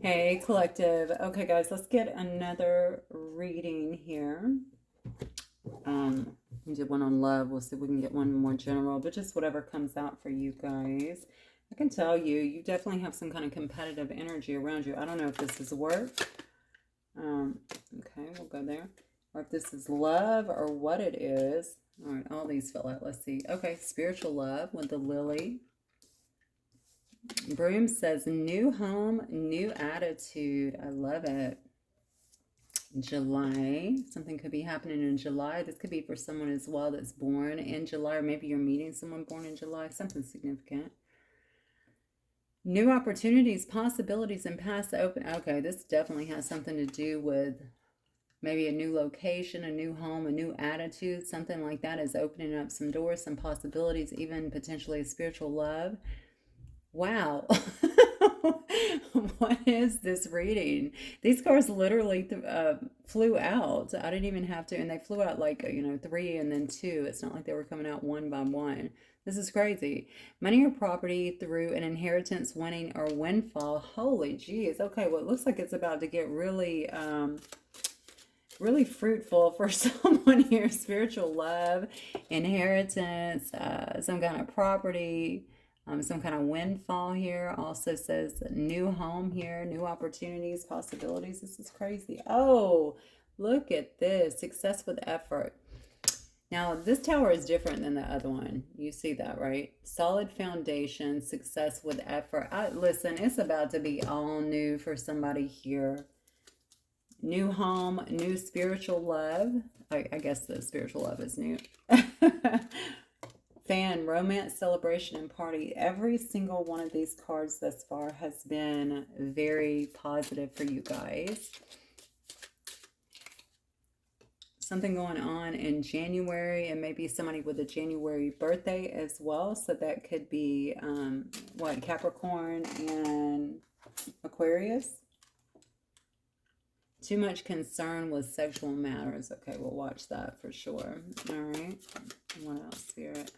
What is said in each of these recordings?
Hey, collective. Okay, guys, let's get another reading here. We did one on love. We'll see if we can get one more general, but just whatever comes out for you guys. I can tell you, you definitely have some kind of competitive energy around you. I don't know if this is work. Okay, we'll go there. Or if this is love or what it is. All right, all these fill out. Let's see. Okay, spiritual love with the lily. Broom says new home, new attitude. I love it. July. Something could be happening in July. This could be for someone as well that's born in July, or maybe you're meeting someone born in July. Something significant. New opportunities, possibilities, and past open. Okay, this definitely has something to do with maybe a new location, a new home, a new attitude. Something like that is opening up some doors, some possibilities, even potentially a spiritual love. Wow. What is this reading? These cards literally flew out. I didn't even have to, and they flew out like, three and then two. It's not like they were coming out one by one. This is crazy. Money or property through an inheritance, winning, or windfall. Holy jeez. Okay, well, it looks like it's about to get really, really fruitful for someone here. Spiritual love, inheritance, some kind of property. Some kind of windfall here. Also says new home here, new opportunities, possibilities. This is crazy. Oh, look at this. Success with effort. Now, this tower is different than the other one. You see that, right? Solid foundation, success with effort. Listen, it's about to be all new for somebody here. New home, new spiritual love. I guess the spiritual love is new. Fan, romance, celebration, and party. Every single one of these cards thus far has been very positive for you guys. Something going on in January, and maybe somebody with a January birthday as well. So that could be, Capricorn and Aquarius. Too much concern with sexual matters. Okay, we'll watch that for sure. All right. What else, Spirit?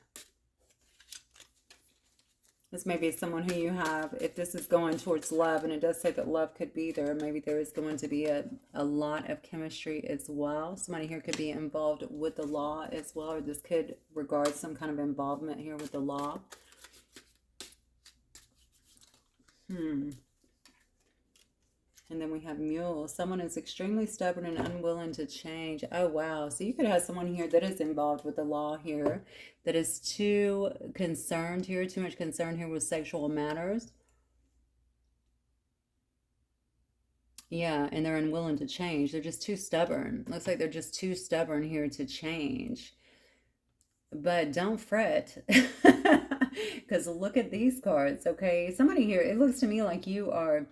This may be someone who you have, if this is going towards love, and it does say that love could be there, maybe there is going to be a lot of chemistry as well. Somebody here could be involved with the law as well, or this could regard some kind of involvement here with the law. And then we have mule. Someone is extremely stubborn and unwilling to change. Oh, wow. So you could have someone here that is involved with the law here, that is too concerned here, too much concern here with sexual matters. Yeah, and they're unwilling to change. They're just too stubborn. Looks like they're just too stubborn here to change. But don't fret. Because look at these cards, okay? Somebody here, it looks to me like you are,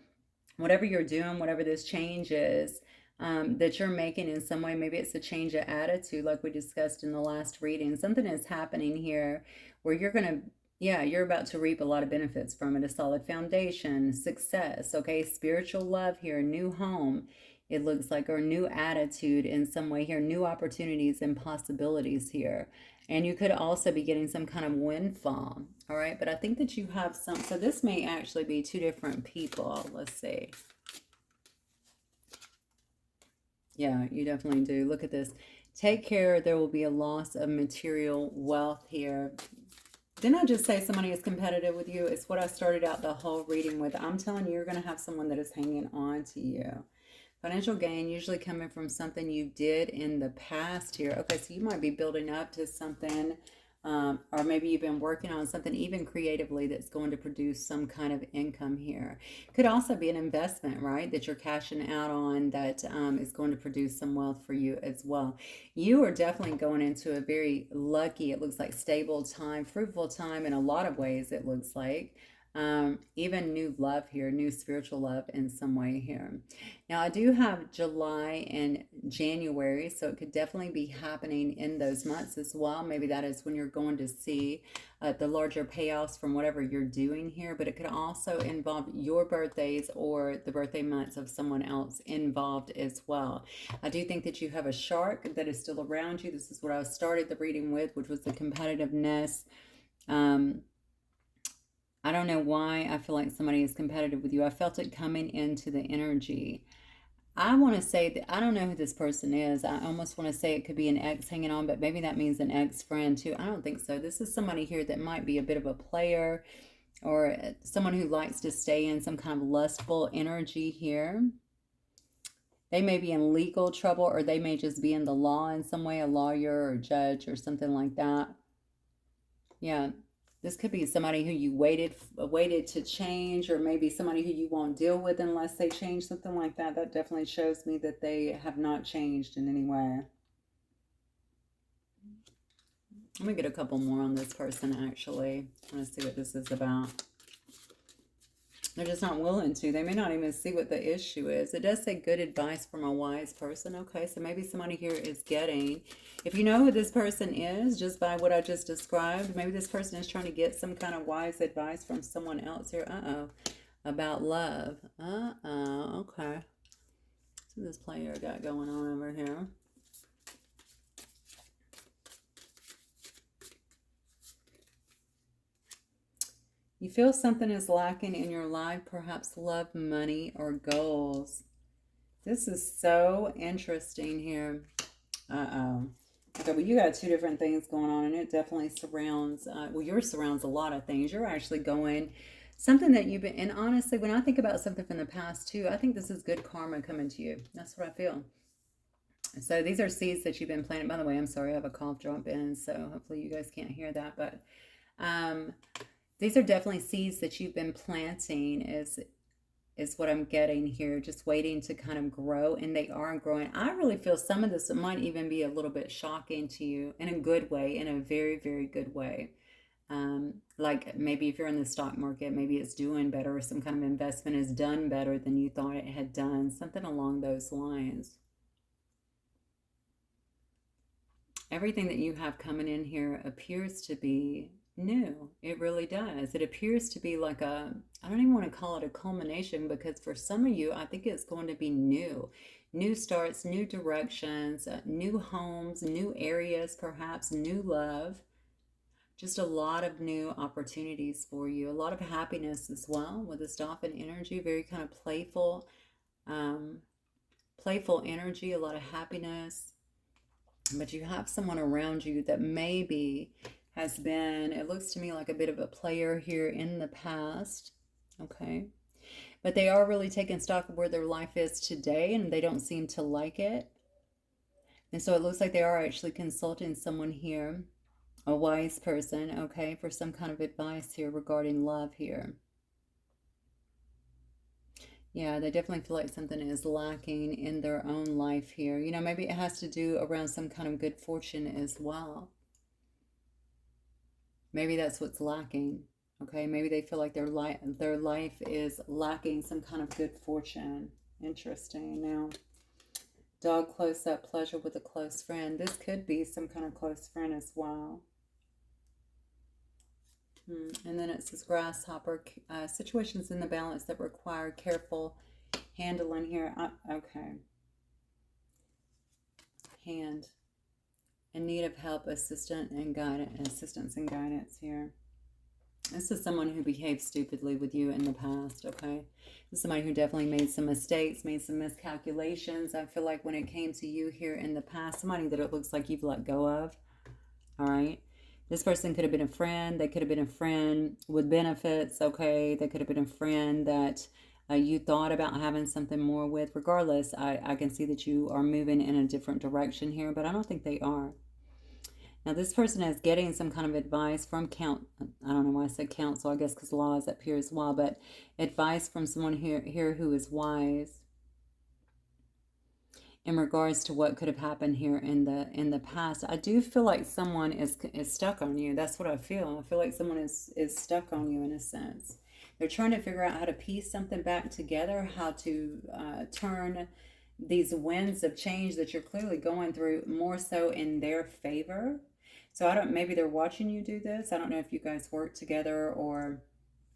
whatever you're doing, whatever this change is, that you're making in some way, maybe it's a change of attitude like we discussed in the last reading. Something is happening here where you're going to, you're about to reap a lot of benefits from it. A solid foundation, success, okay? Spiritual love here, new home, it looks like, or new attitude in some way here, new opportunities and possibilities here. And you could also be getting some kind of windfall, all right? But I think that you have some, so this may actually be two different people. Let's see. Yeah, you definitely do. Look at this. Take care, there will be a loss of material wealth here. Didn't I just say somebody is competitive with you? It's what I started out the whole reading with. I'm telling you, you're going to have someone that is hanging on to you. Financial gain usually coming from something you did in the past here. Okay, so you might be building up to something, or maybe you've been working on something even creatively that's going to produce some kind of income here. Could also be an investment, right, that you're cashing out on that is going to produce some wealth for you as well. You are definitely going into a very lucky, it looks like, stable time, fruitful time in a lot of ways, it looks like. Even new love here, new spiritual love in some way here. Now, I do have July and January, so it could definitely be happening in those months as well. Maybe that is when you're going to see the larger payoffs from whatever you're doing here, but it could also involve your birthdays or the birthday months of someone else involved as well. I do think that you have a shark that is still around you. This is what I started the reading with, which was the competitiveness. I don't know why I feel like somebody is competitive with you. I felt it coming into the energy. I want to say that I don't know who this person is. I almost want to say it could be an ex hanging on, but maybe that means an ex friend too. I don't think so. This is somebody here that might be a bit of a player, or someone who likes to stay in some kind of lustful energy here. They may be in legal trouble, or they may just be in the law in some way, a lawyer or judge or something like that. Yeah. This could be somebody who you waited to change, or maybe somebody who you won't deal with unless they change, something like that. That definitely shows me that they have not changed in any way. Let me get a couple more on this person, actually. I want to see what this is about. They're just not willing to. They may not even see what the issue is. It does say good advice from a wise person. Okay, so maybe somebody here is getting, if you know who this person is, just by what I just described, maybe this person is trying to get some kind of wise advice from someone else here. About love. Okay. So this player got going on over here. You feel something is lacking in your life, perhaps love, money, or goals. This is so interesting here. Okay, well, you got two different things going on, and it definitely surrounds, well, yours surrounds a lot of things. You're actually going, something that you've been, and honestly, when I think about something from the past too, I think this is good karma coming to you. That's what I feel. So these are seeds that you've been planting. By the way, I'm sorry, I have a cough drop in, so hopefully you guys can't hear that, but these are definitely seeds that you've been planting, is what I'm getting here, just waiting to kind of grow, and they are growing. I really feel some of this might even be a little bit shocking to you in a good way, in a very, very good way. Like maybe if you're in the stock market, maybe it's doing better, or some kind of investment is done better than you thought it had done, something along those lines. Everything that you have coming in here appears to be new. It really does. It appears to be like a, I don't even want to call it a culmination, because for some of you, I think it's going to be new. New starts, new directions, new homes, new areas, perhaps new love. Just a lot of new opportunities for you. A lot of happiness as well with this dolphin energy. Very kind of playful energy, a lot of happiness. But you have someone around you that maybe has been, it looks to me like a bit of a player here in the past. Okay. But they are really taking stock of where their life is today, and they don't seem to like it. And so it looks like they are actually consulting someone here, a wise person, okay, for some kind of advice here regarding love here. Yeah, they definitely feel like something is lacking in their own life here. You know, maybe it has to do around some kind of good fortune as well. Maybe that's what's lacking. Okay, maybe they feel like their life is lacking some kind of good fortune. Interesting. Now, dog close up, pleasure with a close friend. This could be some kind of close friend as well. And then it says grasshopper, situations in the balance that require careful handling here. Okay. Hand. In need of help, assistance and guidance here. This is someone who behaved stupidly with you in the past, okay? This is somebody who definitely made some mistakes, made some miscalculations. I feel like when it came to you here in the past, somebody that it looks like you've let go of, all right? This person could have been a friend. They could have been a friend with benefits, okay? They could have been a friend that you thought about having something more with. Regardless, I can see that you are moving in a different direction here, but I don't think they are. Now, this person is getting some kind of advice from I don't know why I said counsel, I guess because law is up here as well, but advice from someone here who is wise in regards to what could have happened here in the past. I do feel like someone is stuck on you. That's what I feel. I feel like someone is stuck on you in a sense. They're trying to figure out how to piece something back together, how to turn these winds of change that you're clearly going through more so in their favor. So maybe they're watching you do this. I don't know if you guys work together, or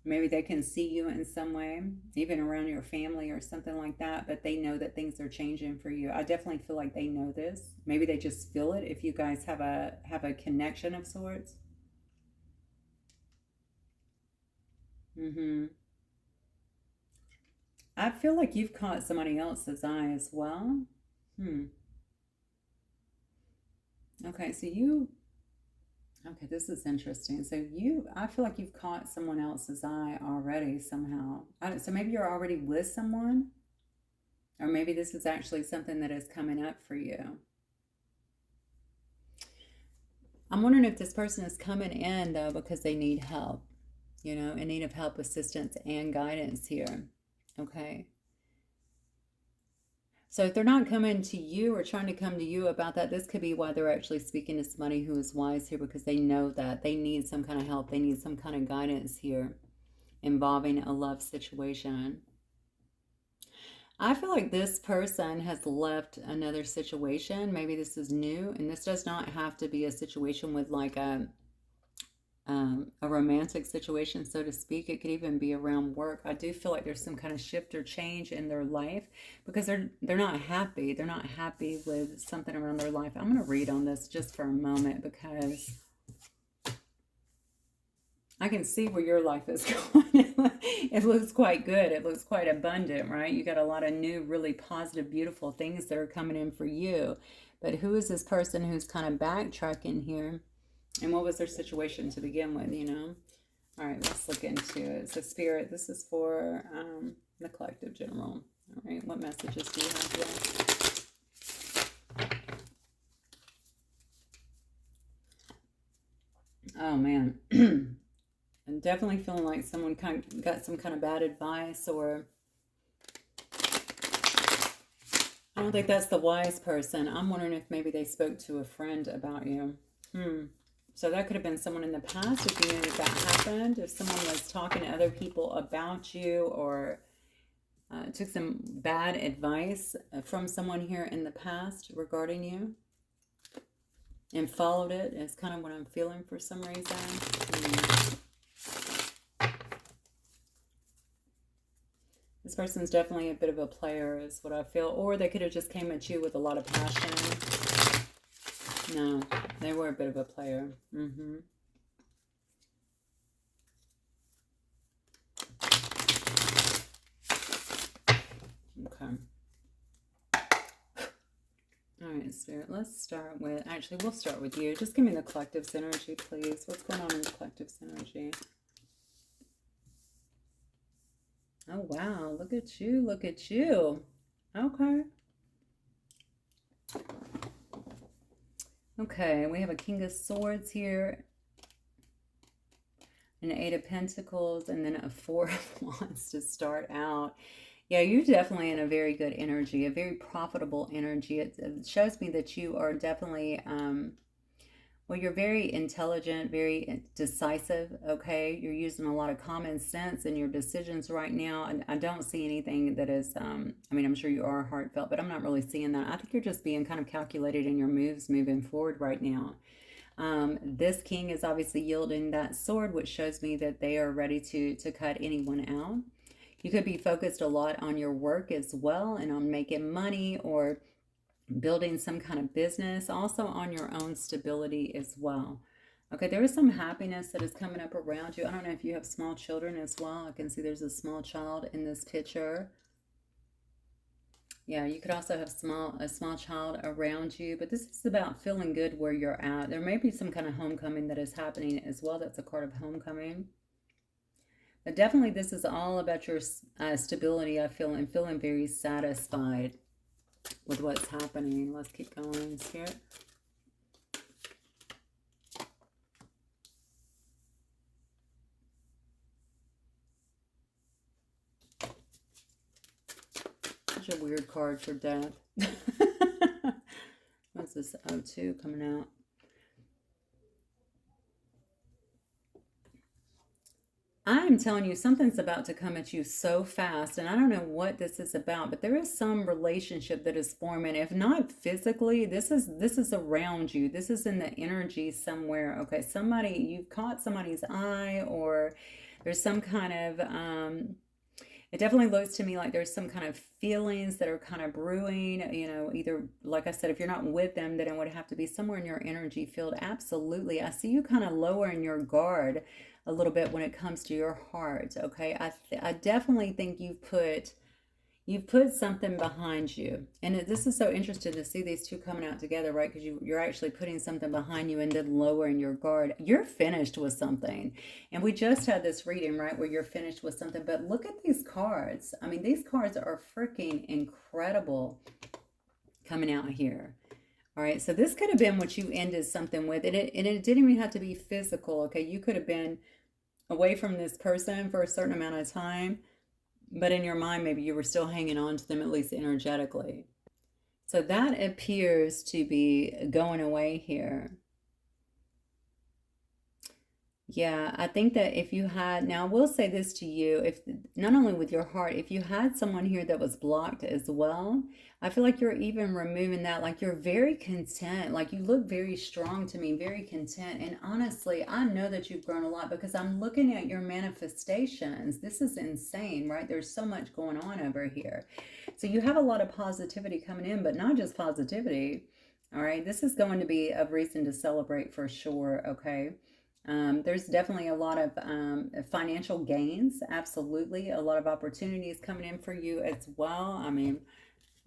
maybe they can see you in some way, even around your family or something like that, but they know that things are changing for you. I definitely feel like they know this. Maybe they just feel it if you guys have a connection of sorts. Mm-hmm. I feel like you've caught somebody else's eye as well. Hmm. Okay, so you, okay, this is interesting. So I feel like you've caught someone else's eye already somehow. So maybe you're already with someone, or maybe this is actually something that is coming up for you. I'm wondering if this person is coming in though because they need help, in need of help, assistance, and guidance here. Okay. So if they're not coming to you or trying to come to you about that, this could be why they're actually speaking to somebody who is wise here, because they know that they need some kind of help. They need some kind of guidance here involving a love situation. I feel like this person has left another situation. Maybe this is new, and this does not have to be a situation with like a romantic situation, so to speak. It could even be around work. I do feel like there's some kind of shift or change in their life because they're not happy. They're not happy with something around their life. I'm going to read on this just for a moment because I can see where your life is going. It looks quite good. It looks quite abundant, right? You got a lot of new, really positive, beautiful things that are coming in for you. But who is this person who's kind of backtracking here? And what was their situation to begin with? All right, let's look into it. So Spirit, this is for the collective general. All right, what messages do you have here? Oh, man. I'm definitely feeling like someone got some kind of bad advice, or I don't think that's the wise person. I'm wondering if maybe they spoke to a friend about you. So that could have been someone in the past, if you knew that happened. If someone was talking to other people about you, or took some bad advice from someone here in the past regarding you and followed it, is kind of what I'm feeling for some reason. This person's definitely a bit of a player is what I feel. Or they could have just came at you with a lot of passion. No, they were a bit of a player. Okay. All right, Spirit, let's start with, actually, we'll start with you. Just give me the collective's energy, please. What's going on in the collective's energy? Oh, wow. Look at you. Look at you. Okay. Okay, we have a King of Swords here, an Eight of Pentacles, and then a Four of Wands to start out. Yeah, you're definitely in a very good energy, a very profitable energy. It shows me that you are definitely, well, you're very intelligent, very decisive, okay? You're using a lot of common sense in your decisions right now. And I don't see anything that is, I mean, I'm sure you are heartfelt, but I'm not really seeing that. I think you're just being kind of calculated in your moves moving forward right now. This king is obviously yielding that sword, which shows me that they are ready to cut anyone out. You could be focused a lot on your work as well, and on making money or building some kind of business, also on your own stability as well. Okay, there is some happiness that is coming up around you. I don't know if you have small children as well. I can see there's a small child in this picture. Yeah, you could also have a small child around you, but this is about feeling good where you're at. There may be some kind of homecoming that is happening as well. That's a card of homecoming. But definitely this is all about your stability, I feel, and feeling very satisfied with what's happening. Let's keep going, Spirit. Such a weird card for death. What's this? O2 coming out. I'm telling you, something's about to come at you so fast, and I don't know what this is about, but there is some relationship that is forming. If not physically, this is around you. This is in the energy somewhere. Okay, you've caught somebody's eye, or there's some kind of it definitely looks to me like there's some kind of feelings that are kind of brewing, either, like I said, if you're not with them, then it would have to be somewhere in your energy field. Absolutely. I see you kind of lowering your guard. a little bit when it comes to your heart. Okay, I definitely think you've put something behind you. And this is so interesting to see these two coming out together, right? Because you're actually putting something behind you and then lowering your guard. You're finished with something. And we just had this reading, right, where you're finished with something. But look at these cards. I mean, these cards are freaking incredible coming out here. All right, so this could have been what you ended something with. And it didn't even have to be physical, okay? You could have been away from this person for a certain amount of time, but in your mind, maybe you were still hanging on to them, at least energetically. So that appears to be going away here. Yeah, I think that if you had, now I will say this to you, if not only with your heart, if you had someone here that was blocked as well, I feel like you're even removing that, like you're very content, like you look very strong to me, very content. And honestly, I know that you've grown a lot because I'm looking at your manifestations. This is insane, right? There's so much going on over here. So you have a lot of positivity coming in, but not just positivity. All right, this is going to be a reason to celebrate for sure, okay? There's definitely a lot of financial gains, absolutely. A lot of opportunities coming in for you as well. I mean,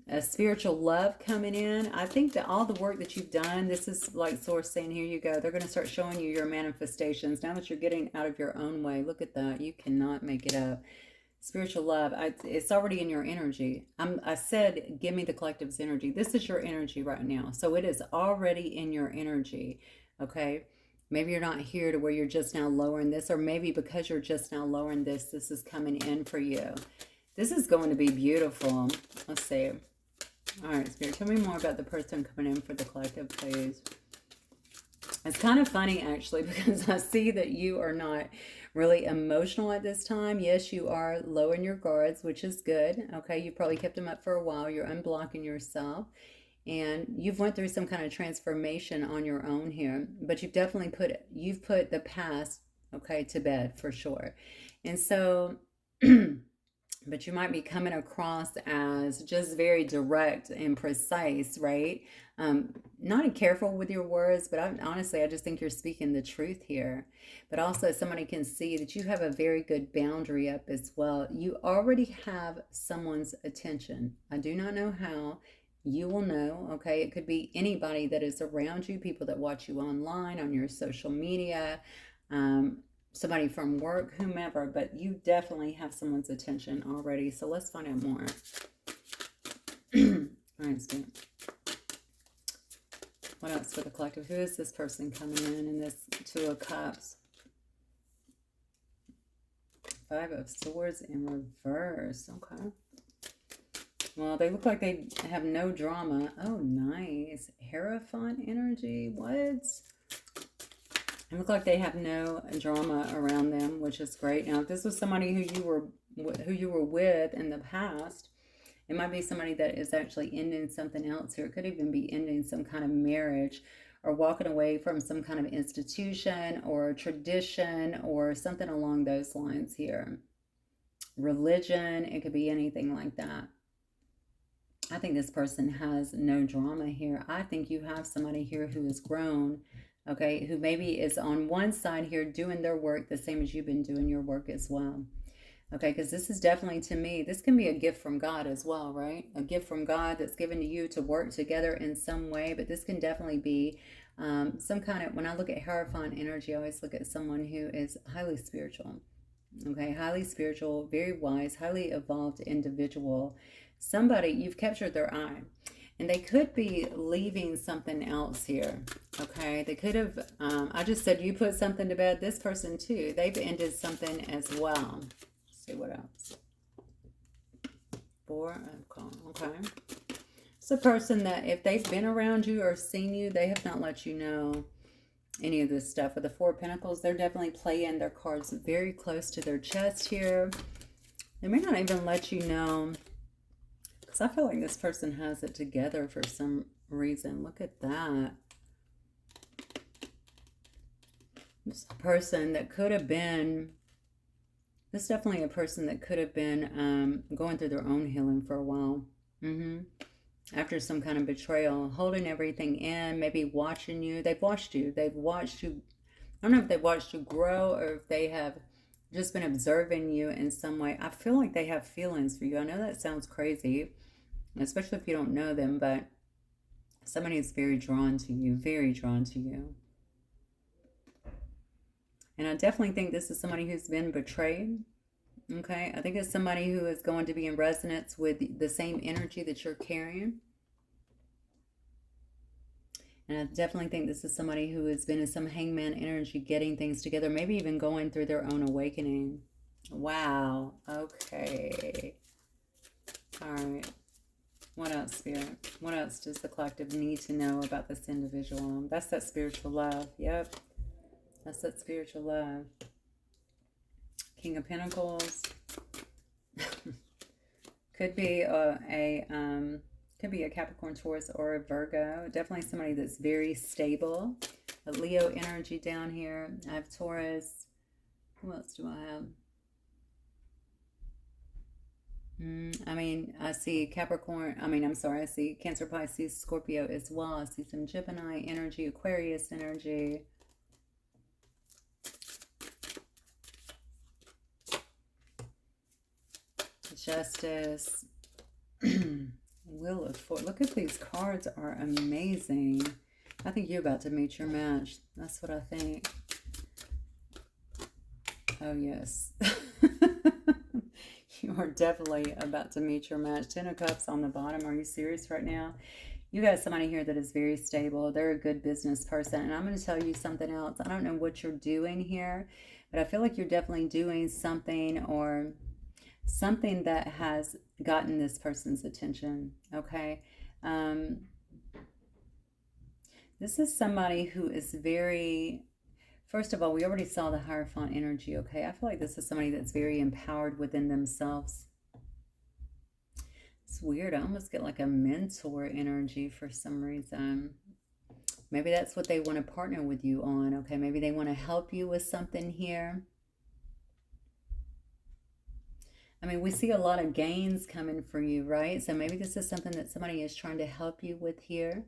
a spiritual love coming in. I think that all the work that you've done, this is like Source saying, here you go. They're going to start showing you your manifestations. Now that you're getting out of your own way, look at that. You cannot make it up. Spiritual love, it's already in your energy. I said, give me the collective's energy. This is your energy right now. So it is already in your energy, okay? Maybe you're not here to where you're just now lowering this, or maybe because you're just now lowering this, this is coming in for you. This is going to be beautiful. Let's see. All right, Spirit, tell me more about the person coming in for the collective, please. It's kind of funny, actually, because I see that you are not really emotional at this time. Yes, you are lowering your guards, which is good. Okay, you probably kept them up for a while. You're unblocking yourself. And you've went through some kind of transformation on your own here, but you've definitely put the past, okay, to bed for sure. And so, but you might be coming across as just very direct and precise, right? Not careful with your words, but honestly, I just think you're speaking the truth here. But also somebody can see that you have a very good boundary up as well. You already have someone's attention. I do not know how. You will know, okay? It could be anybody that is around you, people that watch you online, on your social media, somebody from work, whomever, but you definitely have someone's attention already. So let's find out more. All right, Spirit. What else for the collective? Who is this person coming in this Two of Cups? Five of Swords in reverse. Okay. Well, they look like they have no drama. Oh, nice. Hierophant energy. What? They look like they have no drama around them, which is great. Now, if this was somebody who you were with in the past, it might be somebody that is actually ending something else here. It could even be ending some kind of marriage or walking away from some kind of institution or tradition or something along those lines here. Religion, it could be anything like that. I think this person has no drama here. I think you have somebody here who has grown, okay, who maybe is on one side here doing their work the same as you've been doing your work as well. Okay, because this is definitely, to me, this can be a gift from God as well, right? A gift from God that's given to you to work together in some way, but this can definitely be some kind of, when I look at Hierophant energy, I always look at someone who is highly spiritual, okay? Highly spiritual, very wise, highly evolved individual. Somebody, you've captured their eye. And they could be leaving something else here, okay? They could have, I just said you put something to bed. This person too, they've ended something as well. Let's see what else. Four of Cups, okay. It's a person that if they've been around you or seen you, they have not let you know any of this stuff. With the Four of Pentacles, they're definitely playing their cards very close to their chest here. They may not even let you know. Because I feel like this person has it together for some reason. Look at that. This person that could have been, this is definitely a person that could have been going through their own healing for a while. After some kind of betrayal, holding everything in, maybe watching you. They've watched you. They've watched you I don't know if they watched you grow or if they have just been observing you in some way. I feel like they have feelings for you. I know that sounds crazy, especially if you don't know them, but somebody is very drawn to you, very drawn to you. And I definitely think this is somebody who's been betrayed. Okay, I think it's somebody who is going to be in resonance with the same energy that you're carrying. And I definitely think this is somebody who has been in some hangman energy, getting things together, maybe even going through their own awakening. Wow. Okay. All right. What else, Spirit? What else does the collective need to know about this individual? That's that spiritual love. Yep. That's that spiritual love. King of Pentacles. Could be could be a Capricorn, Taurus, or a Virgo. Definitely somebody that's very stable. A Leo energy down here. I have Taurus. Who else do I have? I mean, I see Capricorn. I see Cancer, Pisces, Scorpio as well. I see some Gemini energy, Aquarius energy. Justice. Wheel of Fortune. Look at these cards, are amazing. I think you're about to meet your match. That's what I think. Oh, yes. You are definitely about to meet your match. 10 of Cups on the bottom. Are you serious right now? You got somebody here that is very stable. They're a good business person. And I'm going to tell you something else. I don't know what you're doing here, but I feel like you're definitely doing something or something that has gotten this person's attention. Okay. This is somebody who is very... First of all, we already saw the Hierophant energy, okay? I feel like this is somebody that's very empowered within themselves. It's weird. I almost get like a mentor energy for some reason. Maybe that's what they want to partner with you on, okay? Maybe they want to help you with something here. I mean, we see a lot of gains coming for you, right? So maybe this is something that somebody is trying to help you with here.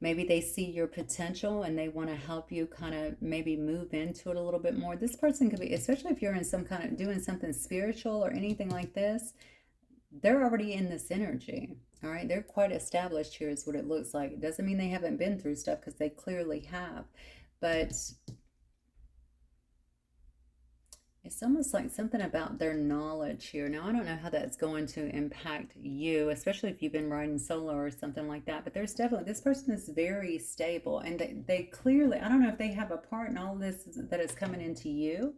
Maybe they see your potential and they want to help you kind of maybe move into it a little bit more. This person could be, especially if you're in some kind of doing something spiritual or anything like this, they're already in this energy. All right. They're quite established here is what it looks like. It doesn't mean they haven't been through stuff because they clearly have. But it's almost like something about their knowledge here. Now, I don't know how that's going to impact you, especially if you've been riding solo or something like that. But there's definitely, this person is very stable. And they clearly, I don't know if they have a part in all this that is coming into you.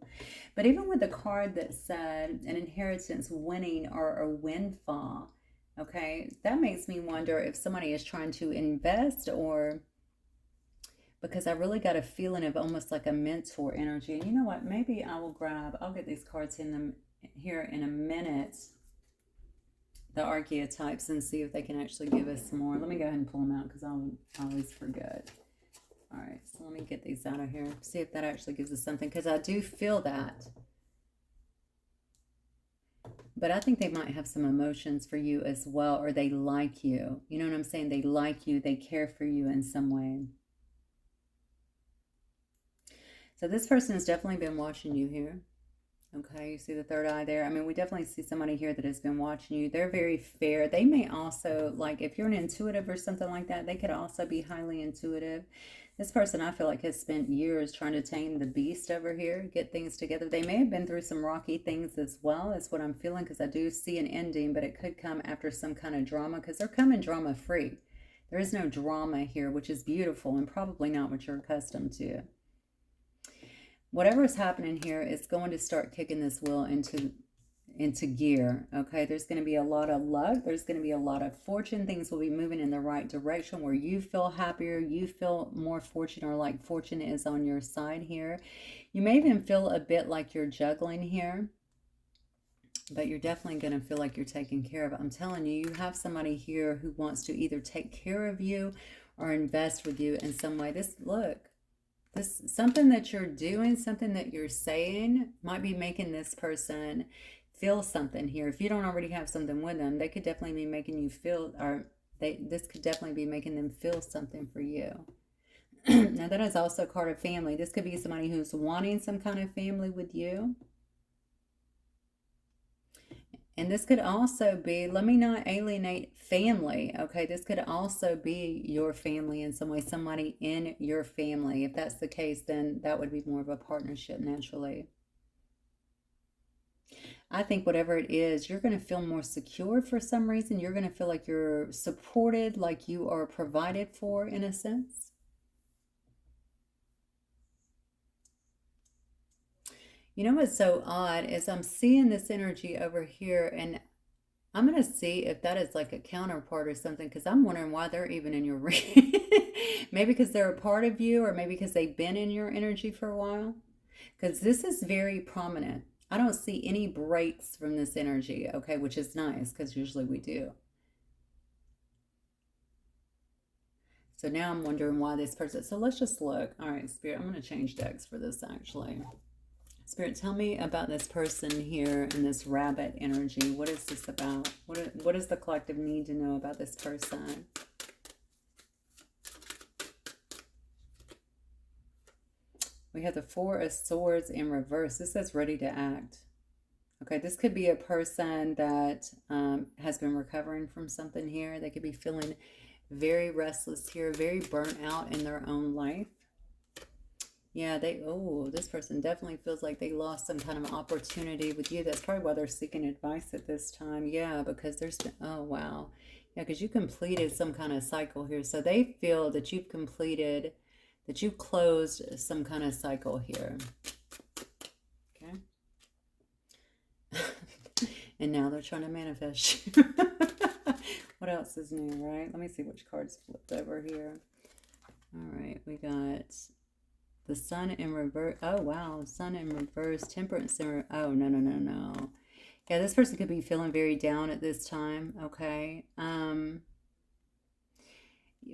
But even with the card that said an inheritance, winning, or a windfall, okay, that makes me wonder if somebody is trying to invest or... because I really got a feeling of almost like a mentor energy. And you know what? Maybe I'll get these cards in them here in a minute, the archetypes, and see if they can actually give us some more. Let me go ahead and pull them out because I always forget. All right, so let me get these out of here. See if that actually gives us something, because I do feel that. But I think they might have some emotions for you as well, or they like you. You know what I'm saying? They like you. They care for you in some way. So this person has definitely been watching you here. Okay, you see the third eye there? I mean, we definitely see somebody here that has been watching you. They're very fair. They may also, like, if you're an intuitive or something like that, they could also be highly intuitive. This person, I feel like, has spent years trying to tame the beast over here, get things together. They may have been through some rocky things as well, is what I'm feeling, because I do see an ending, but it could come after some kind of drama, because they're coming drama-free. There is no drama here, which is beautiful and probably not what you're accustomed to. Whatever is happening here is going to start kicking this wheel into gear. Okay, there's going to be a lot of luck. There's going to be a lot of fortune. Things will be moving in the right direction where you feel happier. You feel more fortunate, or like fortune is on your side here. You may even feel a bit like you're juggling here, but you're definitely going to feel like you're taken care of. I'm telling you, you have somebody here who wants to either take care of you or invest with you in some way. This something that you're doing, something that you're saying might be making this person feel something here. If you don't already have something with them, they could definitely be making you feel, or this could definitely be making them feel something for you. Now that is also a card of family. This could be somebody who's wanting some kind of family with you. And this could also be, let me not alienate family, okay? This could also be your family in some way, somebody in your family. If that's the case, then that would be more of a partnership naturally. I think whatever it is, you're going to feel more secure for some reason. You're going to feel like you're supported, like you are provided for in a sense. You know what's so odd is I'm seeing this energy over here, and I'm going to see if that is like a counterpart or something, because I'm wondering why they're even in your ring. Maybe because they're a part of you, or maybe because they've been in your energy for a while. Because this is very prominent. I don't see any breaks from this energy, okay, which is nice because usually we do. So now I'm wondering why this person. So let's just look. All right, Spirit, I'm going to change decks for this actually. Spirit, tell me about this person here in this rabbit energy. What is this about? What does the collective need to know about this person? We have the Four of Swords in reverse. This says ready to act. Okay, this could be a person that has been recovering from something here. They could be feeling very restless here, very burnt out in their own life. Yeah, this person definitely feels like they lost some kind of opportunity with you. That's probably why they're seeking advice at this time. Yeah, because there's been, oh, wow. Yeah, because you completed some kind of cycle here. So they feel that you've completed, that you've closed some kind of cycle here. Okay. And now they're trying to manifest you. What else is new, right? Let me see which card's flipped over here. All right, we got the Sun in reverse. Oh, wow. Sun in reverse. Temperance in reverse. Oh, no. Yeah, this person could be feeling very down at this time. Okay.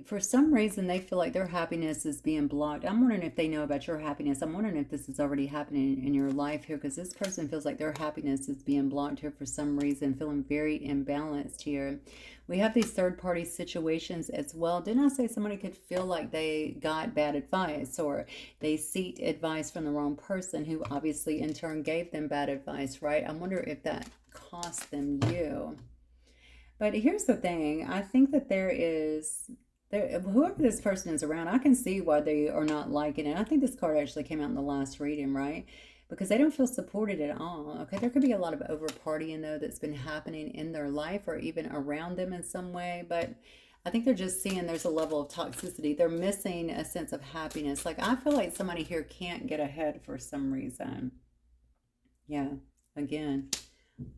For some reason, they feel like their happiness is being blocked. I'm wondering if they know about your happiness. I'm wondering if this is already happening in your life here, because this person feels like their happiness is being blocked here for some reason, feeling very imbalanced here. We have these third-party situations as well. Didn't I say somebody could feel like they got bad advice, or they sought advice from the wrong person who obviously in turn gave them bad advice, right? I wonder if that cost them you. But here's the thing. I think that whoever this person is around, I can see why they are not liking it. I think this card actually came out in the last reading, right? Because they don't feel supported at all. Okay, there could be a lot of over partying though that's been happening in their life or even around them in some way. But I think they're just seeing there's a level of toxicity. They're missing a sense of happiness. Like I feel like somebody here can't get ahead for some reason. Yeah, again,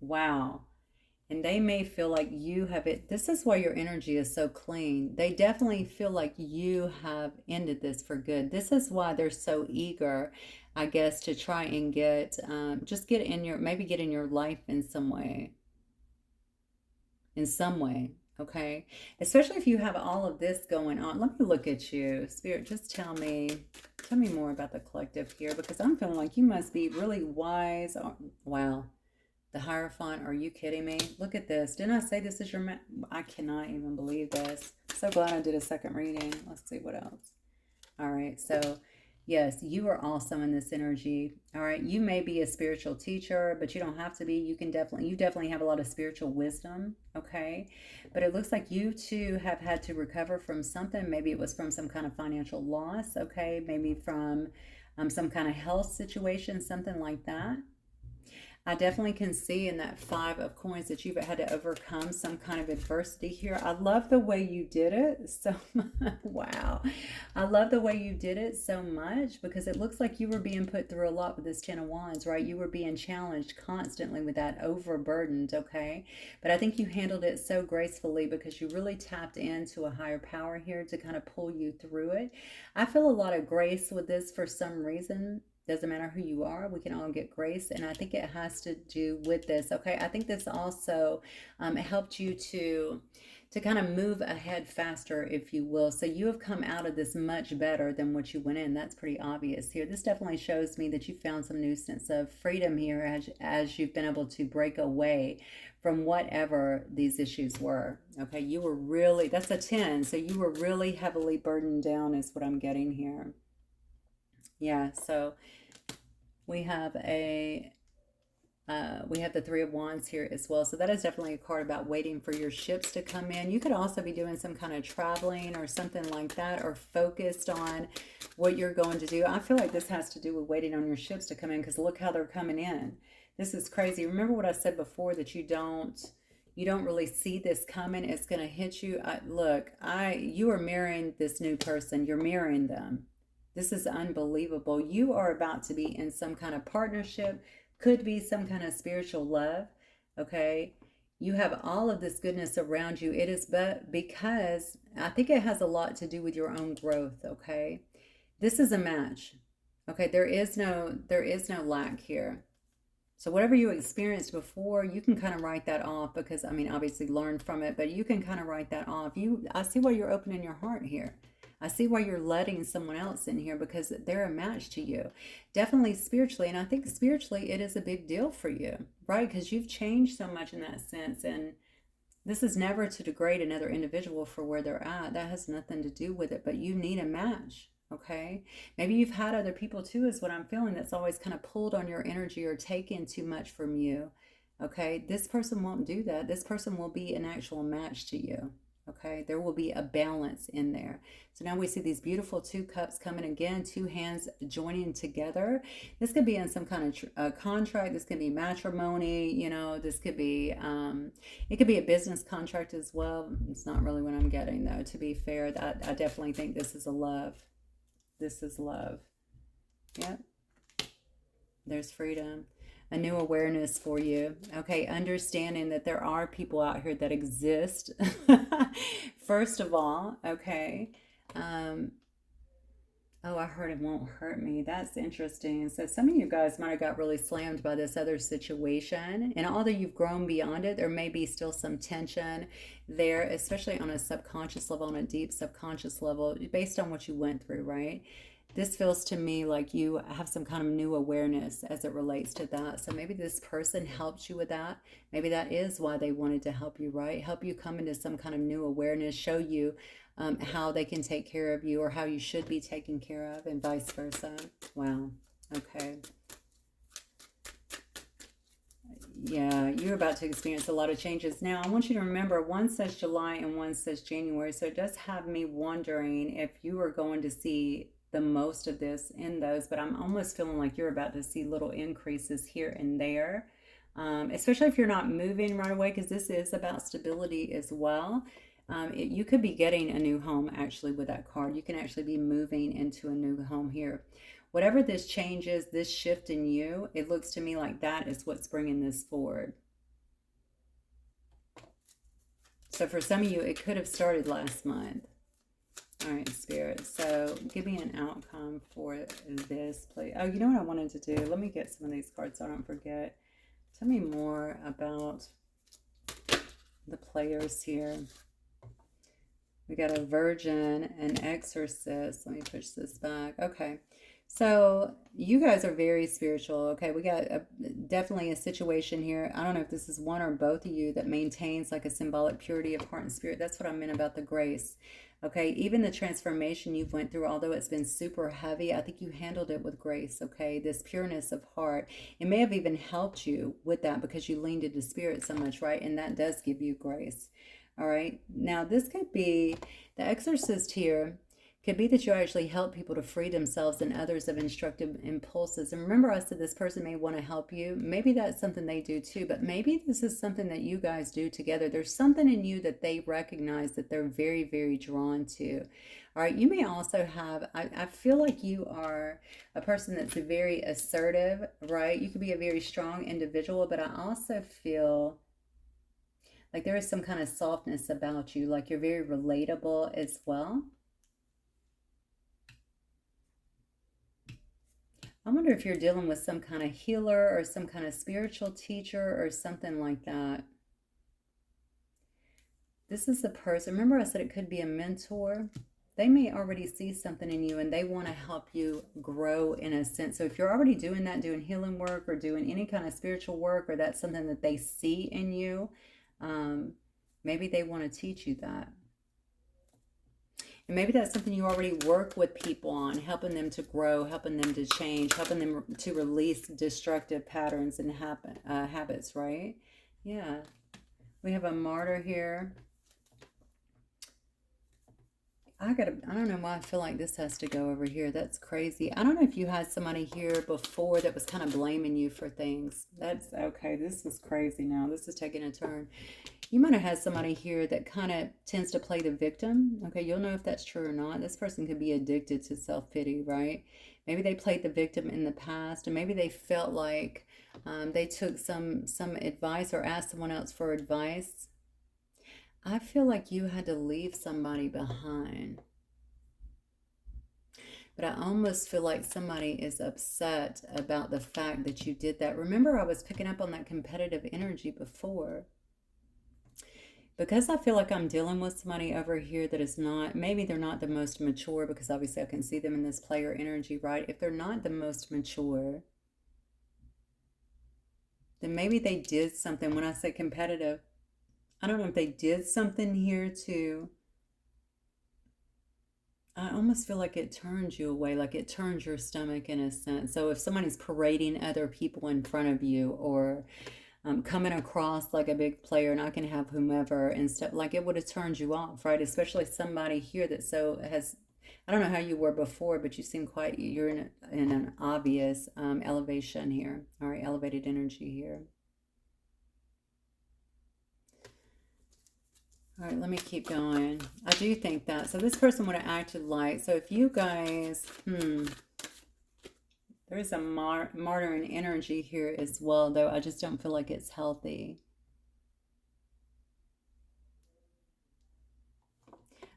wow. And they may feel like you have it. This is why your energy is so clean. They definitely feel like you have ended this for good. This is why they're so eager, I guess, to try and just get in maybe get in your life in some way. In some way, okay? Especially if you have all of this going on. Let me look at you. Spirit, just tell me more about the collective here, because I'm feeling like you must be really wise. Wow. The Hierophant, are you kidding me? Look at this. Didn't I say this is your I cannot even believe this. So glad I did a second reading. Let's see what else. All right, so yes, you are awesome in this energy. All right, you may be a spiritual teacher, but you don't have to be. You definitely have a lot of spiritual wisdom, okay? But it looks like you too have had to recover from something. Maybe it was from some kind of financial loss, okay? Maybe from some kind of health situation, something like that. I definitely can see in that Five of Coins that you've had to overcome some kind of adversity here. I love the way you did it. So, wow. I love the way you did it so much, because it looks like you were being put through a lot with this Ten of Wands, right? You were being challenged constantly with that, overburdened, okay? But I think you handled it so gracefully because you really tapped into a higher power here to kind of pull you through it. I feel a lot of grace with this for some reason. Doesn't matter who you are, we can all get grace. And I think it has to do with this. Okay. I think this also helped you to kind of move ahead faster, if you will. So you have come out of this much better than what you went in. That's pretty obvious here. This definitely shows me that you found some new sense of freedom here as you've been able to break away from whatever these issues were. Okay. You were really, that's a 10. So you were really heavily burdened down, is what I'm getting here. Yeah. So we have the Three of Wands here as well. So that is definitely a card about waiting for your ships to come in. You could also be doing some kind of traveling or something like that, or focused on what you're going to do. I feel like this has to do with waiting on your ships to come in, because look how they're coming in. This is crazy. Remember what I said before, that you don't really see this coming. It's going to hit you. You are marrying this new person. You're marrying them. This is unbelievable. You are about to be in some kind of partnership, could be some kind of spiritual love, okay? You have all of this goodness around you. It is but because I think it has a lot to do with your own growth, okay? This is a match, okay? There is no lack here. So whatever you experienced before, you can kind of write that off, because, I mean, obviously learn from it, but you can kind of write that off. I see why you're opening your heart here. I see why you're letting someone else in here, because they're a match to you. Definitely spiritually. And I think spiritually it is a big deal for you, right? Because you've changed so much in that sense. And this is never to degrade another individual for where they're at. That has nothing to do with it. But you need a match, okay? Maybe you've had other people too, is what I'm feeling, that's always kind of pulled on your energy or taken too much from you, okay? This person won't do that. This person will be an actual match to you. Okay, there will be a balance in there. So now we see these beautiful two cups coming again, two hands joining together. This could be in some kind of contract. This could be matrimony. You know, this could be, it could be a business contract as well. It's not really what I'm getting, though, to be fair. I definitely think this is a love. This is love. Yep. There's freedom. A new awareness for you. Okay, understanding that there are people out here that exist. First of all, okay. Oh, I heard it won't hurt me. That's interesting. So some of you guys might have got really slammed by this other situation. And although you've grown beyond it, there may be still some tension there, especially on a subconscious level, on a deep subconscious level, based on what you went through, right? This feels to me like you have some kind of new awareness as it relates to that. So maybe this person helped you with that. Maybe that is why they wanted to help you, right? Help you come into some kind of new awareness, show you how they can take care of you, or how you should be taken care of, and vice versa. Wow. Okay. Yeah, you're about to experience a lot of changes. Now, I want you to remember, one says July and one says January. So it does have me wondering if you are going to see the most of this in those, but I'm almost feeling like you're about to see little increases here and there, especially if you're not moving right away, because this is about stability as well. You could be getting a new home actually with that card. You can actually be moving into a new home here. Whatever this change is, this shift in you, it looks to me like that is what's bringing this forward. So for some of you, it could have started last month. All right, Spirit. So give me an outcome for this, please. Oh, you know what I wanted to do? Let me get some of these cards so I don't forget. Tell me more about the players here. We got a Virgin, an Exorcist. Let me push this back. Okay. So you guys are very spiritual. Okay. We got definitely a situation here. I don't know if this is one or both of you that maintains like a symbolic purity of heart and spirit. That's what I meant about the grace. Okay, even the transformation you've went through, although it's been super heavy, I think you handled it with grace, okay? This pureness of heart. It may have even helped you with that because you leaned into spirit so much, right? And that does give you grace, all right? Now, this could be, the Exorcist here, could be that you actually help people to free themselves and others of instructive impulses. And remember, I said this person may want to help you. Maybe that's something they do too, but maybe this is something that you guys do together. There's something in you that they recognize that they're very, very drawn to. All right, you may also have, I feel like you are a person that's very assertive, right? You could be a very strong individual, but I also feel like there is some kind of softness about you, like you're very relatable as well. I wonder if you're dealing with some kind of healer or some kind of spiritual teacher or something like that. This is a person, remember I said it could be a mentor. They may already see something in you and they want to help you grow in a sense. So if you're already doing that, doing healing work or doing any kind of spiritual work, or that's something that they see in you, maybe they want to teach you that. And maybe that's something you already work with people on, helping them to grow, helping them to change, helping them to release destructive patterns and habits, right? Yeah. We have a martyr here. I don't know why I feel like this has to go over here. That's crazy. I don't know if you had somebody here before that was kind of blaming you for things. That's okay. This is crazy now. This is taking a turn. You might have had somebody here that kind of tends to play the victim. Okay, you'll know if that's true or not. This person could be addicted to self-pity, right? Maybe they played the victim in the past, and maybe they felt like they took some advice or asked someone else for advice. I feel like you had to leave somebody behind. But I almost feel like somebody is upset about the fact that you did that. Remember, I was picking up on that competitive energy before. Because I feel like I'm dealing with somebody over here that is not, maybe they're not the most mature, because obviously I can see them in this player energy, right? If they're not the most mature, then maybe they did something. When I say competitive, I don't know if they did something here to, I almost feel like it turns you away, like it turns your stomach in a sense. So if somebody's parading other people in front of you, or coming across like a big player, and I can have whomever and stuff, like it would have turned you off, right? Especially somebody here that so has, I don't know how you were before, but you seem quite, you're in an obvious elevation here, all right, elevated energy here. All right, let me keep going. I do think that. So this person would have acted like, so if you guys, there is a martyring energy here as well, though I just don't feel like it's healthy.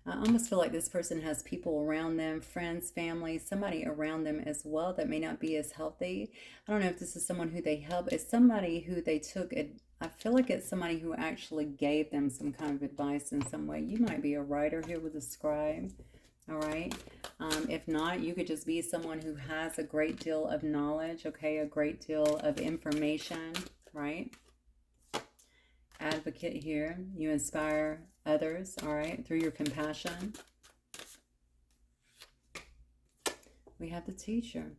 I almost feel like this person has people around them, friends, family, somebody around them as well that may not be as healthy. I don't know if this is someone who they help. It's somebody who they took, I feel like it's somebody who actually gave them some kind of advice in some way. You might be a writer here with a scribe, all right? If not, you could just be someone who has a great deal of knowledge, okay? A great deal of information, right? Advocate here. You inspire others, all right, through your compassion. We have the teacher.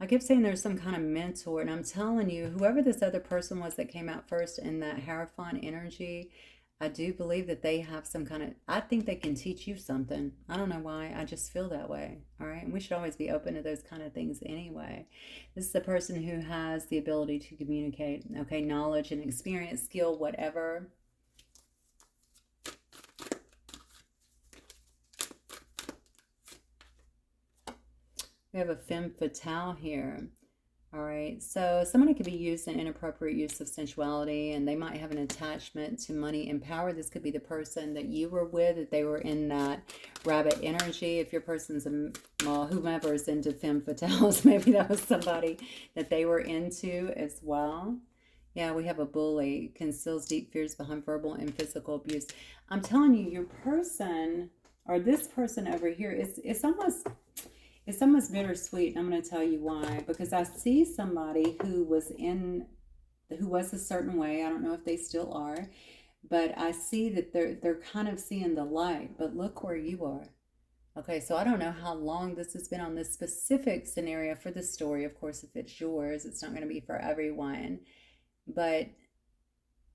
I kept saying there's some kind of mentor, and I'm telling you, whoever this other person was that came out first in that Hierophant energy, I do believe that they have some kind of, I think they can teach you something. I don't know why, I just feel that way, all right? And we should always be open to those kind of things anyway. This is the person who has the ability to communicate, okay? Knowledge and experience, skill, whatever. We have a femme fatale here. All right, so somebody could be used in inappropriate use of sensuality, and they might have an attachment to money and power. This could be the person that you were with, that they were in that rabbit energy. If your person's, well, whomever is into femme fatales, maybe that was somebody that they were into as well. Yeah, we have a bully, conceals deep fears behind verbal and physical abuse. I'm telling you, your person, or this person over here, it's almost bittersweet, and I'm going to tell you why. Because I see somebody who was a certain way. I don't know if they still are, but I see that they're kind of seeing the light. But look where you are. Okay, so I don't know how long this has been on this specific scenario for the story. Of course, if it's yours, it's not going to be for everyone. But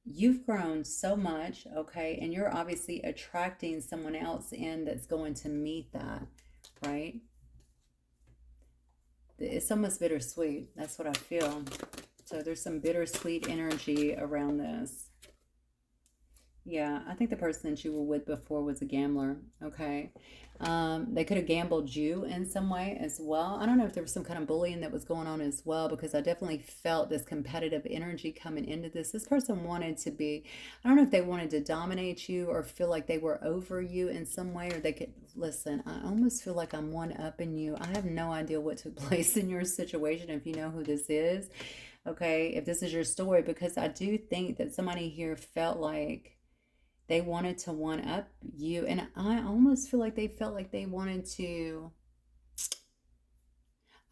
you've grown so much, okay, and you're obviously attracting someone else in that's going to meet that, right? It's almost bittersweet. That's what I feel. So there's some bittersweet energy around this. Yeah, I think the person that you were with before was a gambler. Okay. They could have gambled you in some way as well. I don't know if there was some kind of bullying that was going on as well, because I definitely felt this competitive energy coming into this. This person wanted to be, I don't know if they wanted to dominate you or feel like they were over you in some way, or they could, listen, I almost feel like I'm one up in you. I have no idea what took place in your situation if you know who this is. Okay. If this is your story, because I do think that somebody here felt like they wanted to one up you. And I almost feel like they felt like they wanted to,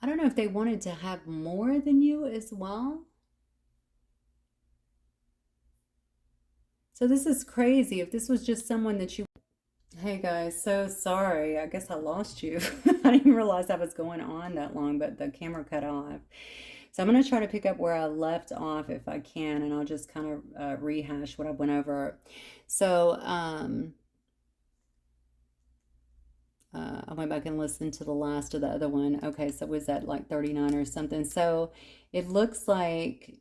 I don't know if they wanted to have more than you as well. So this is crazy. If this was just someone that you, hey guys, so sorry. I guess I lost you. I didn't realize I was going on that long, but the camera cut off. So I'm going to try to pick up where I left off if I can, and I'll just kind of rehash what I went over. So, I went back and listened to the last of the other one. Okay, so was that like 39 or something? So it looks like,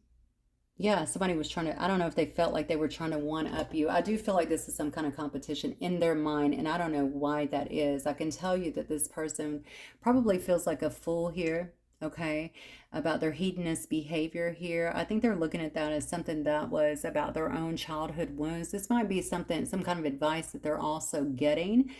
yeah, somebody was trying to, I don't know if they felt like they were trying to one up you. I do feel like this is some kind of competition in their mind, and I don't know why that is. I can tell you that this person probably feels like a fool here. Okay, about their hedonist behavior here. I think they're looking at that as something that was about their own childhood wounds. This might be something, some kind of advice that they're also getting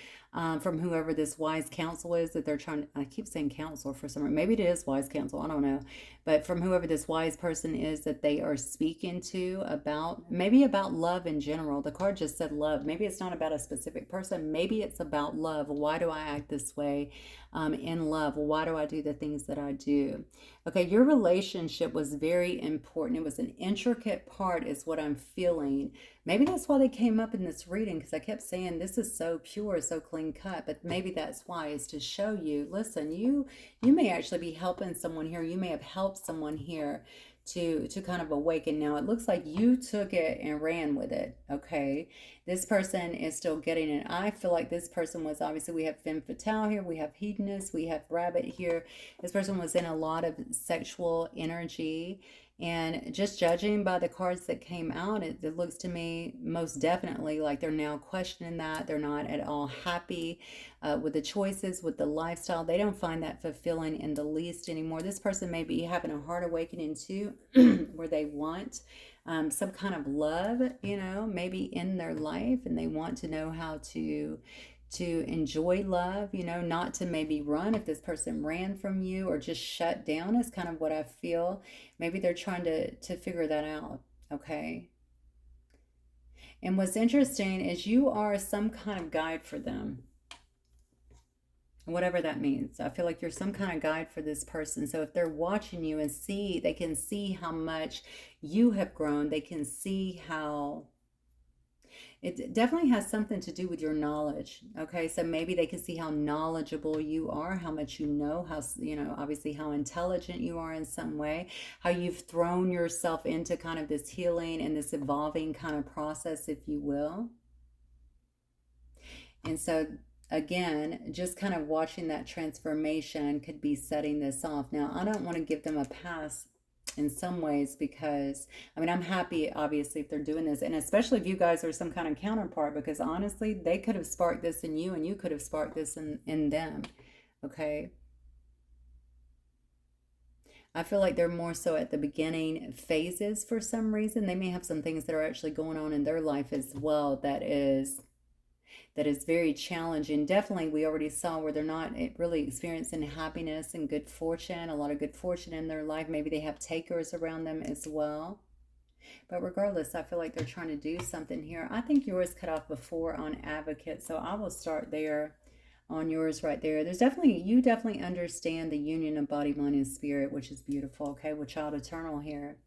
from whoever this wise counsel is that they're trying to, I keep saying counsel for some reason. Maybe it is wise counsel, I don't know. But from whoever this wise person is that they are speaking to about, maybe about love in general. The card just said love. Maybe it's not about a specific person. Maybe it's about love. Why do I act this way in love? Why do I do the things that I do? Okay, your relationship was very important. It was an intricate part, is what I'm feeling. Maybe that's why they came up in this reading, because I kept saying this is so pure, so clean cut. But maybe that's why, is to show you, listen, you may actually be helping someone here. You may have helped someone here to kind of awaken. Now it looks like you took it and ran with it. Okay, this person is still getting it. I feel like this person was, obviously we have femme fatale here, we have hedonist, we have rabbit here. This person was in a lot of sexual energy, and just judging by the cards that came out, it looks to me most definitely like they're now questioning that. They're not at all happy with the choices, with the lifestyle. They don't find that fulfilling in the least anymore. This person may be having a heart awakening too, where they want some kind of love, maybe in their life, and they want to know how to enjoy love, not to maybe run if this person ran from you, or just shut down, is kind of what I feel. Maybe they're trying to figure that out. Okay. And what's interesting is you are some kind of guide for them, whatever that means. I feel like you're some kind of guide for this person. So if they're watching you and they can see how much you have grown. They can see how it definitely has something to do with your knowledge. Okay, so maybe they can see how knowledgeable you are, how much you know, how, obviously how intelligent you are in some way, how you've thrown yourself into kind of this healing and this evolving kind of process, if you will. And so again, just kind of watching that transformation could be setting this off. Now, I don't want to give them a pass in some ways, because I'm happy obviously if they're doing this, and especially if you guys are some kind of counterpart, because honestly they could have sparked this in you, and you could have sparked this in them. Okay, I feel like they're more so at the beginning phases for some reason. They may have some things that are actually going on in their life as well that is very challenging. Definitely, we already saw where they're not really experiencing happiness and good fortune, a lot of good fortune in their life. Maybe they have takers around them as well. But regardless, I feel like they're trying to do something here. I think yours cut off before on advocate, so I will start there on yours right there. You definitely understand the union of body, mind, and spirit, which is beautiful, okay, with child eternal here.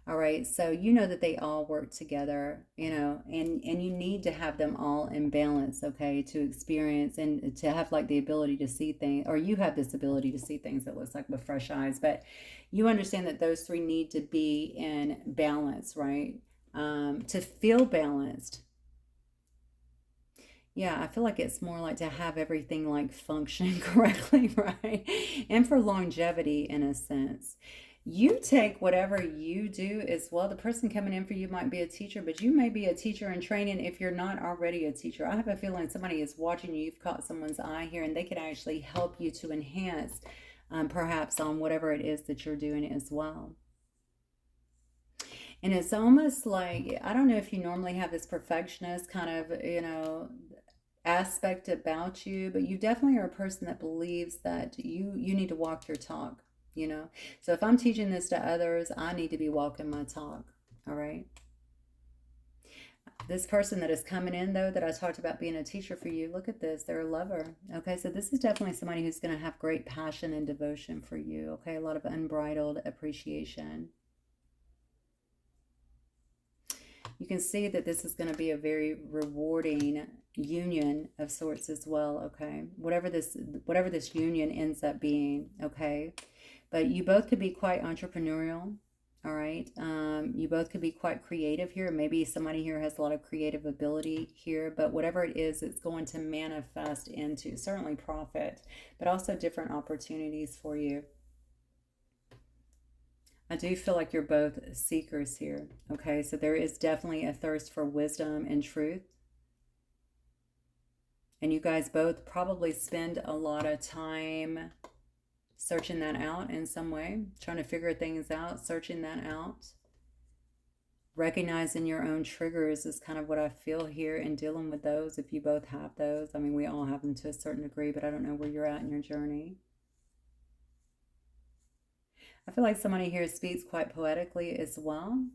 All right, so you know that they all work together, and you need to have them all in balance, okay, to experience and to have like the ability to see things, or you have this ability to see things that looks like with fresh eyes, but you understand that those three need to be in balance, right? To feel balanced. Yeah, I feel like it's more like to have everything like function correctly, right? And for longevity in a sense. You take whatever you do as well. The person coming in for you might be a teacher, but you may be a teacher in training if you're not already a teacher. I have a feeling somebody is watching you. You've caught someone's eye here, and they can actually help you to enhance, perhaps, on whatever it is that you're doing as well. And it's almost like, I don't know if you normally have this perfectionist kind of, aspect about you, but you definitely are a person that believes that you need to walk your talk, you know. So if I'm teaching this to others, I need to be walking my talk. All right. This person that is coming in, though, that I talked about being a teacher for you, look at this. They're a lover. Okay, so this is definitely somebody who's going to have great passion and devotion for you. Okay, a lot of unbridled appreciation. You can see that this is going to be a very rewarding union of sorts as well. Okay, whatever this union ends up being. Okay, but you both could be quite entrepreneurial. All right, you both could be quite creative here. Maybe somebody here has a lot of creative ability here, but whatever it is, it's going to manifest into certainly profit, but also different opportunities for you. I do feel like you're both seekers here. Okay, so there is definitely a thirst for wisdom and truth. And you guys both probably spend a lot of time searching that out in some way, trying to figure things out, searching that out. Recognizing your own triggers is kind of what I feel here, and dealing with those if you both have those. I mean, we all have them to a certain degree, but I don't know where you're at in your journey. I feel like somebody here speaks quite poetically as well.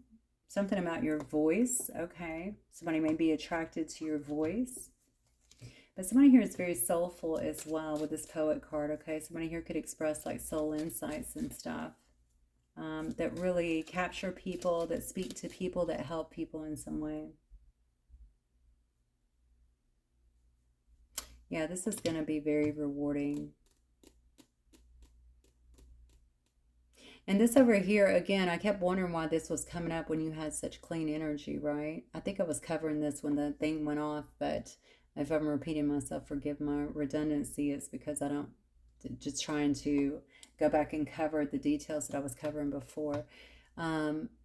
Something about your voice, okay? Somebody may be attracted to your voice. But somebody here is very soulful as well with this poet card, okay? Somebody here could express like soul insights and stuff that really capture people, that speak to people, that help people in some way. Yeah, this is going to be very rewarding. And this over here, again, I kept wondering why this was coming up when you had such clean energy, right? I think I was covering this when the thing went off, but if I'm repeating myself, forgive my redundancy. It's because I don't, just trying to go back and cover the details that I was covering before.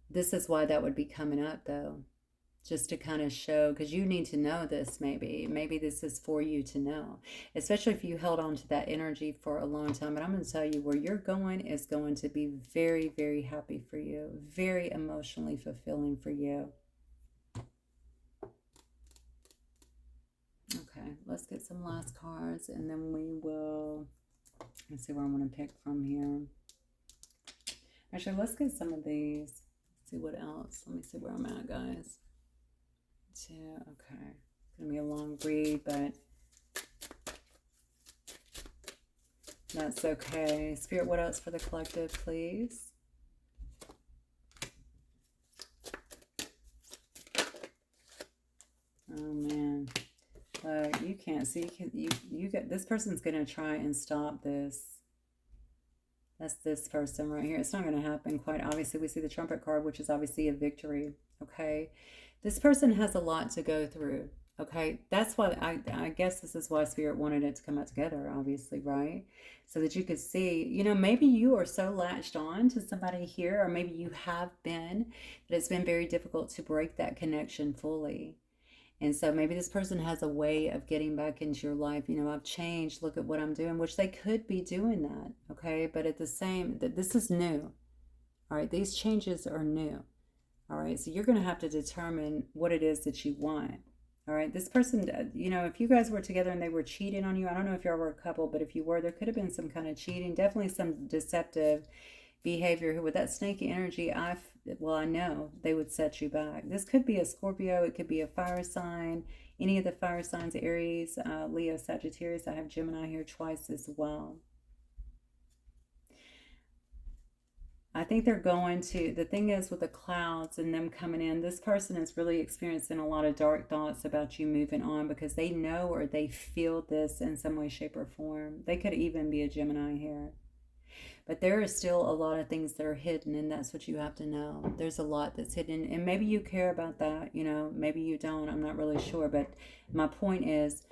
This is why that would be coming up, though, just to kind of show, because you need to know this. Maybe this is for you to know, especially if you held on to that energy for a long time. But I'm going to tell you, where you're going is going to be very, very happy for you, very emotionally fulfilling for you. Okay, let's get some last cards, and then we will, let's see where I want to pick from here. Actually, let's get some of these. Let's see what else. Let me see where I'm at, guys. Okay, it's gonna be a long read, but that's okay. Spirit, what else for the collective, please? Oh man, you can't see. You get this person's gonna try and stop this. That's this person right here. It's not going to happen, quite obviously. We see the Trumpet card, which is obviously a victory. Okay, this person has a lot to go through. Okay, that's why I guess this is why Spirit wanted it to come out together, obviously, right? So that you could see, maybe you are so latched on to somebody here, or maybe you have been, that it's been very difficult to break that connection fully. And so maybe this person has a way of getting back into your life. I've changed. Look at what I'm doing, which they could be doing that. Okay. But at the same, this is new. All right. These changes are new. All right. So you're going to have to determine what it is that you want. All right. This person, if you guys were together and they were cheating on you, I don't know if y'all were a couple, but if you were, there could have been some kind of cheating, definitely some deceptive behavior. With that snaky energy, I know they would set you back. This could be a Scorpio, it could be a fire sign, any of the fire signs, Aries, Leo, Sagittarius. I have Gemini here twice as well. I think they're going to, the thing is with the clouds and them coming in, this person is really experiencing a lot of dark thoughts about you moving on, because they know or they feel this in some way, shape, or form. They could even be a Gemini here. But there is still a lot of things that are hidden, and that's what you have to know. There's a lot that's hidden, and maybe you care about that, maybe you don't. I'm not really sure, but my point is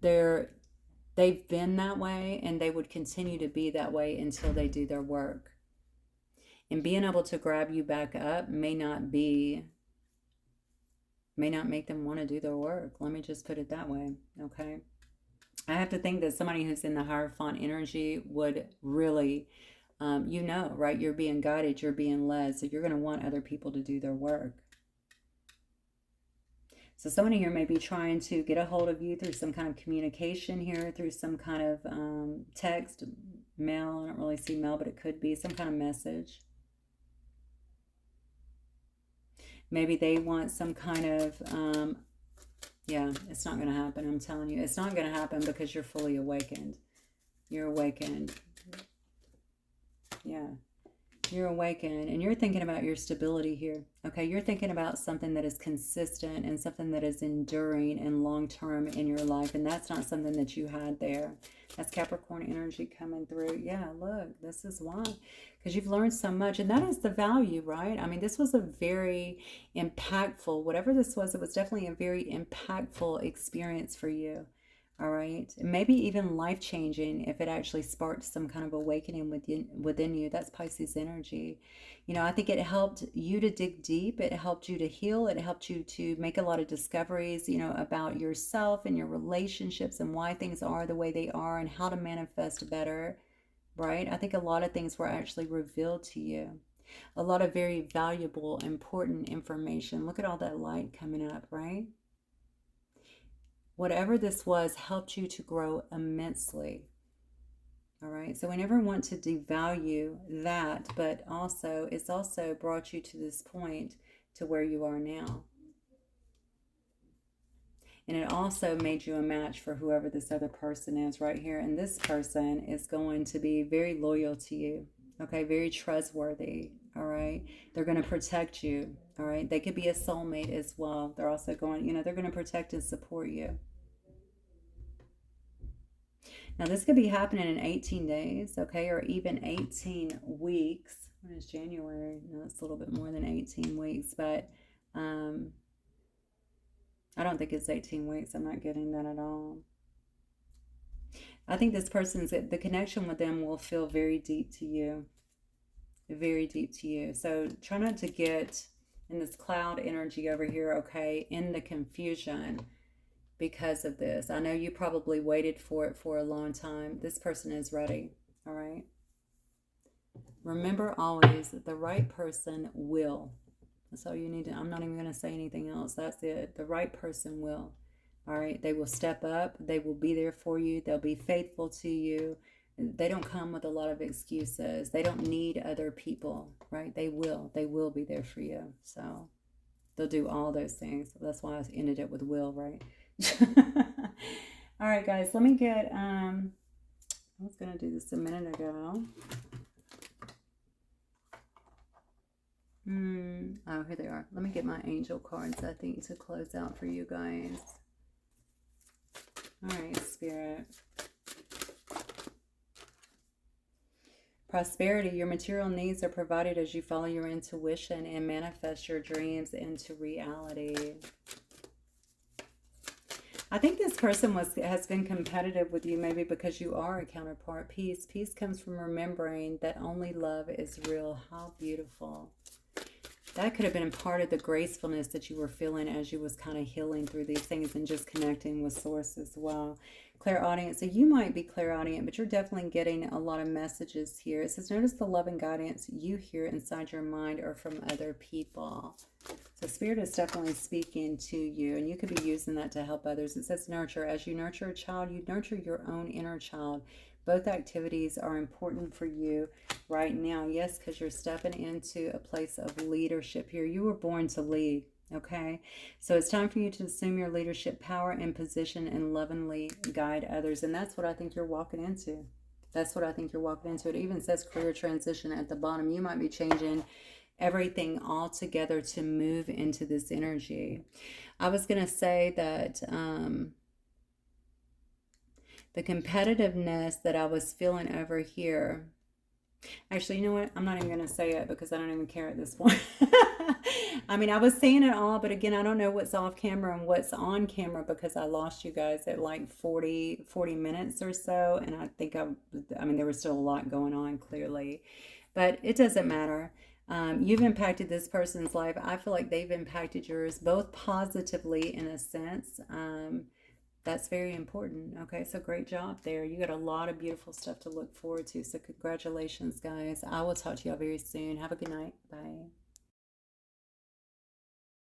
they've been that way, and they would continue to be that way until they do their work. And being able to grab you back up may not make them want to do their work. Let me just put it that way, okay? I have to think that somebody who's in the Hierophant energy would really, right? You're being guided, you're being led, so you're going to want other people to do their work. So somebody here may be trying to get a hold of you through some kind of communication here, through some kind of text, mail. I don't really see mail, but it could be some kind of message. Maybe they want some kind of, yeah, it's not going to happen. I'm telling you, it's not going to happen because you're fully awakened. You're awakened. Yeah. You're awakened and you're thinking about your stability here. Okay, you're thinking about something that is consistent and something that is enduring and long-term in your life. And that's not something that you had there. That's Capricorn energy coming through. Yeah, look, this is why. Because you've learned so much. And that is the value, right? I mean, this was a very impactful, whatever this was, it was definitely a very impactful experience for you. All right. Maybe even life-changing if it actually sparked some kind of awakening within you. That's Pisces energy. You know, I think it helped you to dig deep. It helped you to heal. It helped you to make a lot of discoveries, you know, about yourself and your relationships and why things are the way they are and how to manifest better, right? I think a lot of things were actually revealed to you. A lot of very valuable, important information. Look at all that light coming up, right? Whatever this was helped you to grow immensely. All right. So we never want to devalue that, but also it's also brought you to this point to where you are now. And it also made you a match for whoever this other person is right here. And this person is going to be very loyal to you. Okay. Very trustworthy. All right. They're going to protect you. All right. They could be a soulmate as well. They're also going, you know, they're going to protect and support you. Now, this could be happening in 18 days, okay, or even 18 weeks. When is January? No, it's a little bit more than 18 weeks, but I don't think it's 18 weeks. I'm not getting that at all. I think this person's, the connection with them will feel very deep to you. Very deep to you. So try not to get in this cloud energy over here, okay, in the confusion. Because of this. I know you probably waited for it for a long time. This person is ready. All right. Remember always that the right person will. That's all you need to. I'm not even going to say anything else. That's it. The right person will. All right. They will step up. They will be there for you. They'll be faithful to you. They don't come with a lot of excuses. They don't need other people, right? They will. They will be there for you. So they'll do all those things. That's why I ended it with will, right? All right, guys, let me get I was gonna do this a minute ago. Oh, here they are. Let me get my angel cards, I think, to close out for you guys. All right, Spirit. Prosperity. Your material needs are provided as you follow your intuition and manifest your dreams into reality. I think this person has been competitive with you, maybe because you are a counterpart. Peace. Peace comes from remembering that only love is real. How beautiful. That could have been part of the gracefulness that you were feeling as you was kind of healing through these things and just connecting with source as well. Clairaudient. So you might be clairaudient, but you're definitely getting a lot of messages here. It says, notice the love and guidance you hear inside your mind or from other people. So Spirit is definitely speaking to you, and you could be using that to help others. It says nurture. As you nurture a child, you nurture your own inner child. Both activities are important for you right now. Yes, because you're stepping into a place of leadership here. You were born to lead, okay? So it's time for you to assume your leadership power and position and lovingly guide others. And that's what I think you're walking into. That's what I think you're walking into. It even says career transition at the bottom. You might be changing everything all together to move into this energy. I was going to say that the competitiveness that I was feeling over here, actually, you know what? I'm not even going to say it because I don't even care at this point. I mean, I was saying it all, but again, I don't know what's off camera and what's on camera because I lost you guys at like 40 minutes or so. And I think I mean, there was still a lot going on, clearly. But it doesn't matter. You've impacted this person's life. I feel like they've impacted yours, both positively in a sense. That's very important. Okay, so great job there. You got a lot of beautiful stuff to look forward to. So congratulations, guys. I will talk to y'all very soon. Have a good night. Bye.